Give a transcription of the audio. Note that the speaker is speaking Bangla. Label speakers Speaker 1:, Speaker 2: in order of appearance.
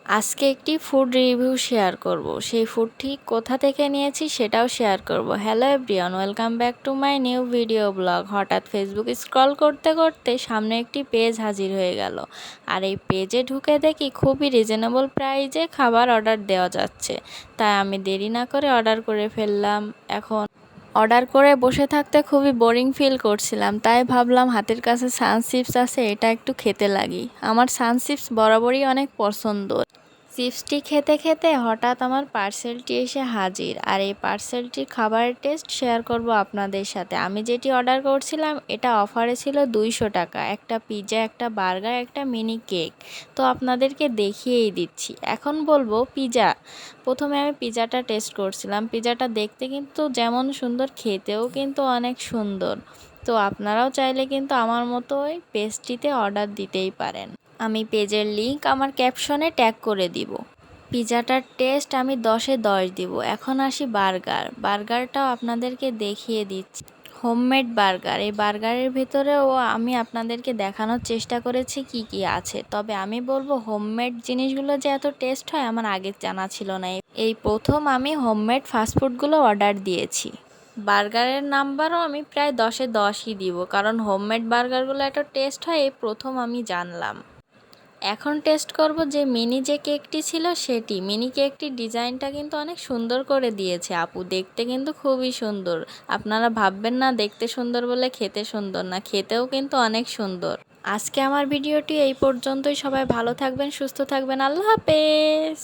Speaker 1: আজকে একটি ফুড রিভিউ শেয়ার করব। সেই ফুডটি কোথা থেকে নিয়েছি সেটাও শেয়ার করব। Hello everyone, welcome back to my new video blog. হঠাৎ ফেসবুক স্ক্রল করতে করতে সামনে একটি পেজ হাজির হয়ে গেল। আর এই পেজে ঢুকে দেখি খুবই রিজনেবল প্রাইজে খাবার অর্ডার দেওয়া যাচ্ছে। তাই আমি দেরি না করে অর্ডার করে ফেললাম। এখন অর্ডার করে বসে থাকতে খুবই বোরিং ফিল করছিলাম, তাই ভাবলাম হাতের কাছে সান চিপস আছে, এটা একটু খেতে লাগি। আমার সান চিপস বরাবরই অনেক পছন্দ। চিপসটি খেতে খেতে হঠাৎ আমার পার্সেলটি এসে হাজির। আর এই পার্সেলটির খাবারের টেস্ট শেয়ার করব আপনাদের সাথে। আমি যেটি অর্ডার করছিলাম এটা অফারে ছিল 200 টাকা, একটা পিৎজা, একটা বার্গার, একটা মিনি কেক। তো আপনাদেরকে দেখিয়েই দিচ্ছি। এখন বলবো পিৎজা। প্রথমে আমি পিৎজাটা টেস্ট করছিলাম। পিৎজাটা দেখতে কিন্তু যেমন সুন্দর, খেতেও কিন্তু অনেক সুন্দর। তো আপনারাও চাইলে কিন্তু আমার মতো ওই পেজটিতে অর্ডার দিতেই পারেন। আমি পেজের লিংক আমার ক্যাপশনে ট্যাগ করে দিব। পিৎজাটার টেস্ট আমি 10-এ 10 দিব। এখন আসি বার্গারটাও আপনাদেরকে দেখিয়ে দিচ্ছি। Homemade burger. এই বার্গারের ভিতরেও আমি আপনাদেরকে দেখানোর চেষ্টা করেছি কি কি আছে। তবে আমি বলবো হোমমেড জিনিসগুলো যে এত টেস্ট হয় আমার আগে জানা ছিল না। এই প্রথম আমি হোমমেড ফাস্টফুডগুলো অর্ডার দিয়েছি। বার্গারের নাম্বারও আমি প্রায় 10-এ 10ই দিব, কারণ হোমমেড বার্গারগুলো এত টেস্ট হয় এই প্রথম আমি জানলাম। এখন টেস্ট করব যে মিনি যে কেকটি ছিল সেটি। মিনি কেকটির ডিজাইনটা কিন্তু অনেক সুন্দর করে দিয়েছে আপু, দেখতে কিন্তু খুবই সুন্দর। আপনারা ভাববেন না দেখতে সুন্দর বলে খেতে সুন্দর না, খেতেও কিন্তু অনেক সুন্দর। আজকে আমার ভিডিওটি এই পর্যন্তই। সবাই ভালো থাকবেন, সুস্থ থাকবেন। আল্লাহ হাফেজ।